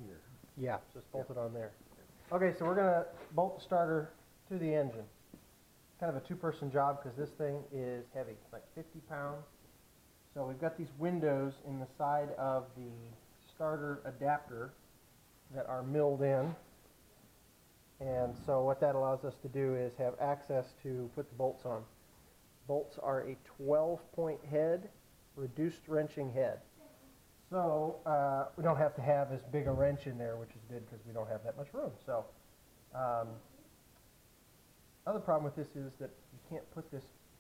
here. Yeah, it's just bolted on there. Okay, so we're going to bolt the starter to the engine. Kind of a two-person job because this thing is heavy, like 50 pounds. So we've got these windows in the side of the starter adapter that are milled in. And so what that allows us to do is have access to put the bolts on. Bolts are a 12-point head, reduced wrenching head. So we don't have to have as big a wrench in there, which is good because we don't have that much room. So other problem with this is that you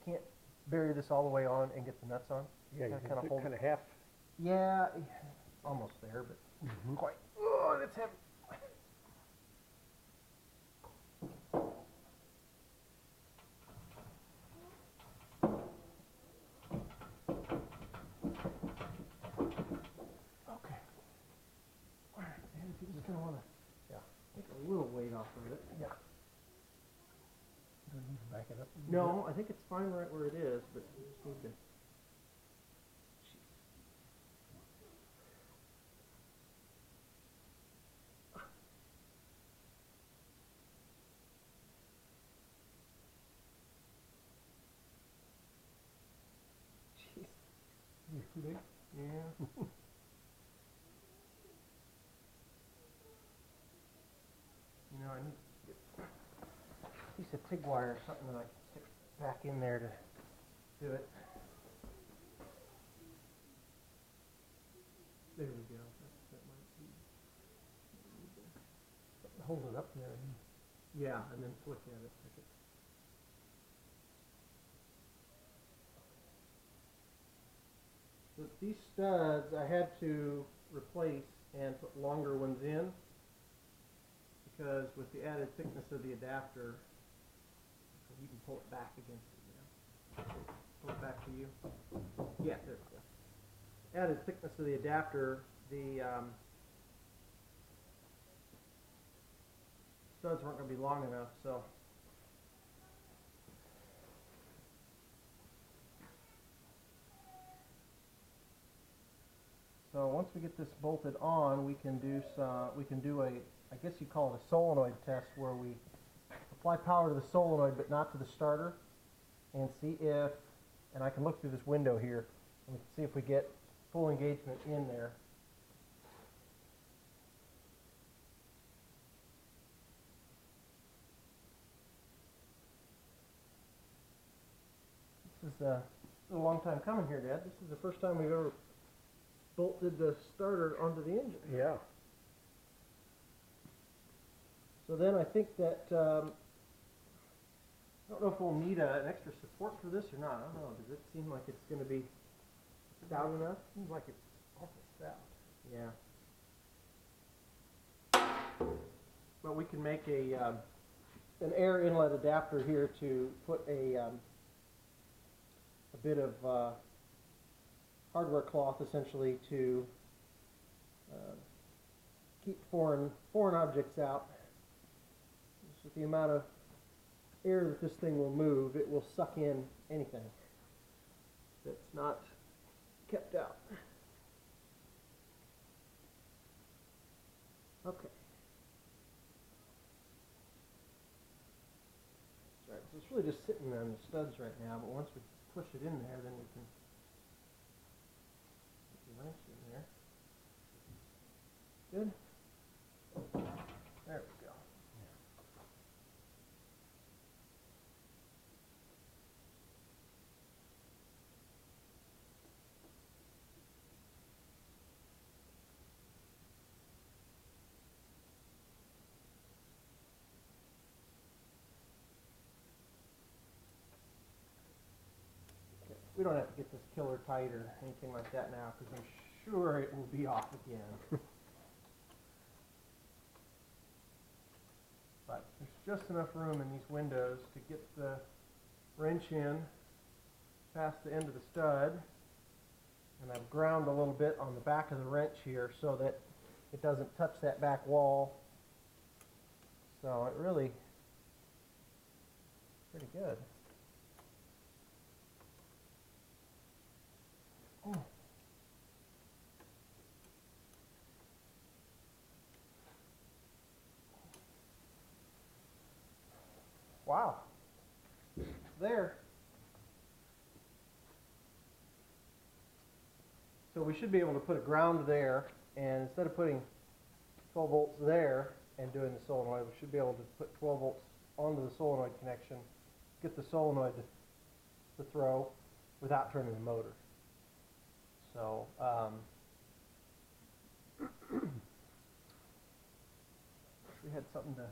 can't bury this all the way on and get the nuts on. Yeah, you kind of hold kind of half. Yeah, almost there, but quite. Oh, that's heavy. Okay. All right, and if you just kind of want to, take a little weight off of it. Yeah. Don't need to back it up. No, I think it's fine right where it is, but you just need to. Jeez. You're too big. Yeah. You know, I need to get a piece of TIG wire or something that I can stick back in there to do it. There we go. That might be. Hold it up there. Yeah, and then flick at it. So these studs I had to replace and put longer ones in because with the added thickness of the adapter, you can pull it back against it. You know? Pull it back to you. Yeah, there we go. Added thickness of the adapter, the studs weren't going to be long enough, so. So once we get this bolted on, we can do a, I guess you call it a solenoid test, where we apply power to the solenoid but not to the starter, and see if, and I can look through this window here, and we can see if we get full engagement in there. This is a long time coming here, Dad. This is the first time we've ever bolted the starter onto the engine. Yeah. So then I think that, I don't know if we'll need an extra support for this or not. I don't know. Does it seem like it's going to be stout enough? Seems like it's awful stout. Yeah. But we can make an air inlet adapter here to put a bit of hardware cloth essentially to keep foreign objects out. Just with the amount of air that this thing will move, it will suck in anything that's not kept out. Okay. Right, so it's really just sitting on the studs right now, but once we push it in there, then we can put the wrench in there. Good? There we go. We don't have to get this killer tight or anything like that now because I'm sure it will be off again. But there's just enough room in these windows to get the wrench in past the end of the stud. And I've ground a little bit on the back of the wrench here so that it doesn't touch that back wall. So it really pretty good. Oh. wow. There. So we should be able to put a ground there, and instead of putting 12 volts there and doing the solenoid, we should be able to put 12 volts onto the solenoid connection, get the solenoid to throw without turning the motor. So, we had something to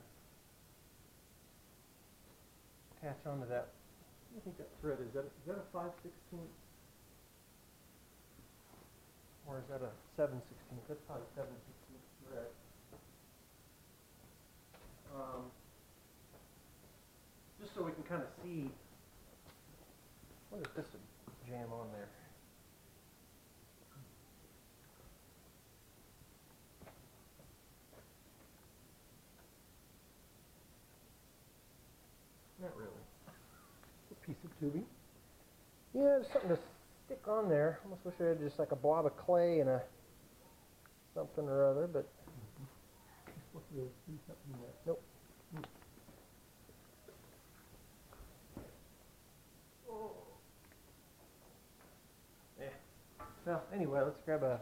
attach onto that. What do you think that thread is? Is that a 5/16? Or is that a 7/16? That's probably 7/16 thread. Just so we can kind of see. What if this would jam on there? Not really. A piece of tubing. Yeah, there's something to stick on there. Almost wish I had just like a blob of clay and a something or other, but You're supposed to be able to see something in there. nope. Yeah. Well, anyway, let's grab a.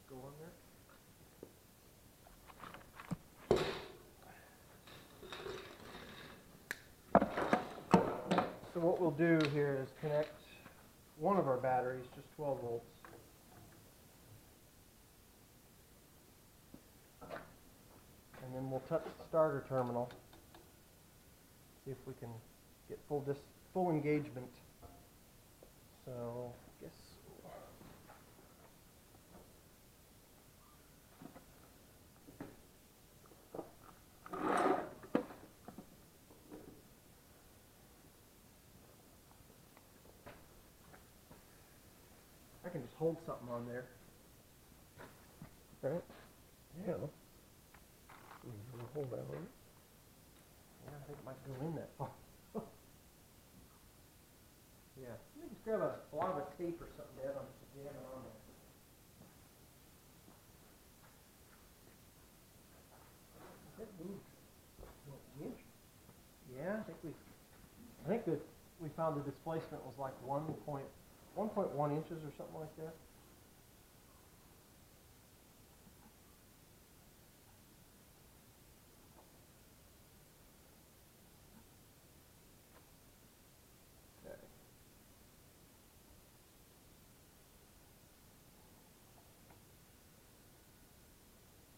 Go on there. So what we'll do here is connect one of our batteries, just 12 volts. And then we'll touch the starter terminal. See if we can get full engagement. So, I guess. I can just hold something on there. Right? Yeah. We'll hold that on. Yeah, I think it might go in that far. Yeah. Let me just grab a blob of tape or something, Dad. I'm just jamming on there. That moved. What, an inch? Yeah, I think that we found the displacement was like 1.1 inches or something like that.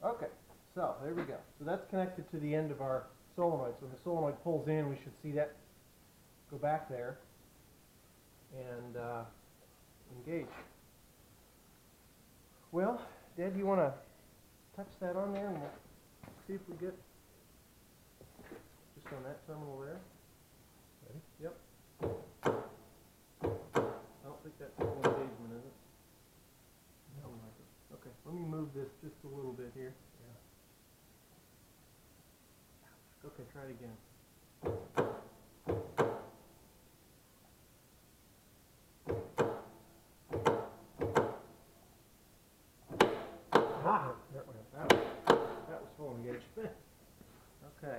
Okay, so there we go. So that's connected to the end of our solenoid. So when the solenoid pulls in, we should see that go back there and engage. Well, Dad, do you want to touch that on there and we'll see if we get just on that terminal there? Ready? Yep. I don't think that's full engagement, is it? No. Okay, let me move this just a little bit here. Yeah. Okay, try it again. Ah, that was full engagement. Okay.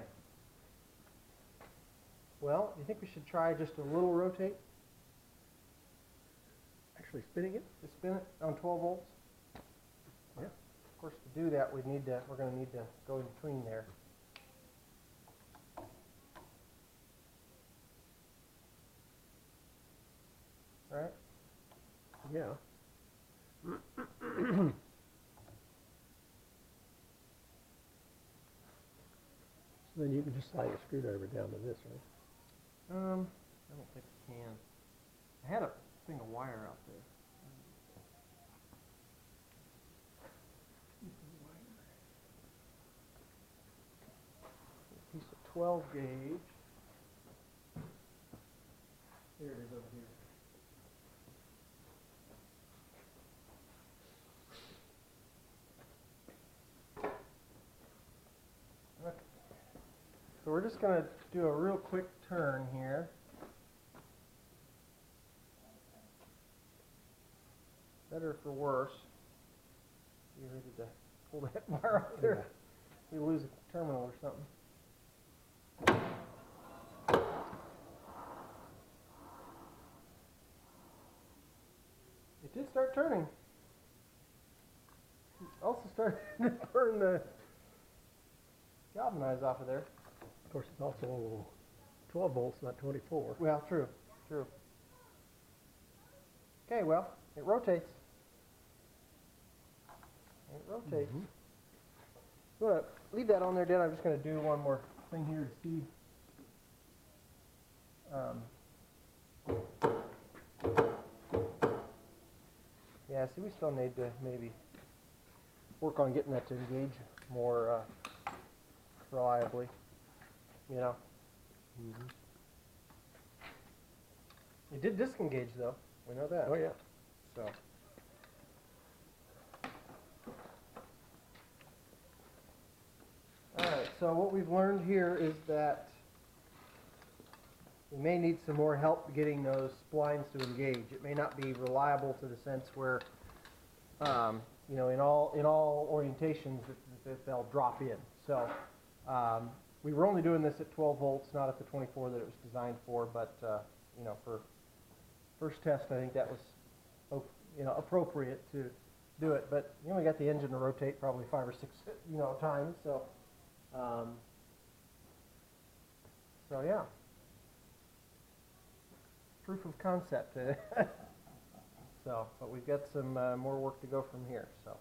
Well, do you think we should try just a little rotate? Actually spinning it? Just spin it on 12 volts? Yeah. Of course, to do that, we're going to need to go in between there. Right? Yeah. So then you can just slide a screwdriver down to this, right? I don't think we can. I had a thing of wire out there. A piece of 12 gauge. Here it is over here. So we're just going to do a real quick turn here. Better for worse. You ready to pull that wire out there? Yeah. We lose a terminal or something. It did start turning. It also started to burn the galvanize off of there. Of course, it's also 12 volts, not 24. Well, true, true. Okay, well, it rotates. It rotates. Mm-hmm. You want to leave that on there, Dan? I'm just going to do one more thing here to see. Yeah, see, we still need to maybe work on getting that to engage more reliably, you know. Mm-hmm. It did disengage, though. We know that. Oh, yeah. So. Alright, so what we've learned here is that we may need some more help getting those splines to engage. It may not be reliable to the sense where, you know, in all orientations that they'll drop in. So we were only doing this at 12 volts, not at the 24 that it was designed for. But you know, for first test, I think that was, you know, appropriate to do it. But you only got the engine to rotate probably 5 or 6, you know, times. So so yeah. Proof of concept. So, but we've got some more work to go from here. So.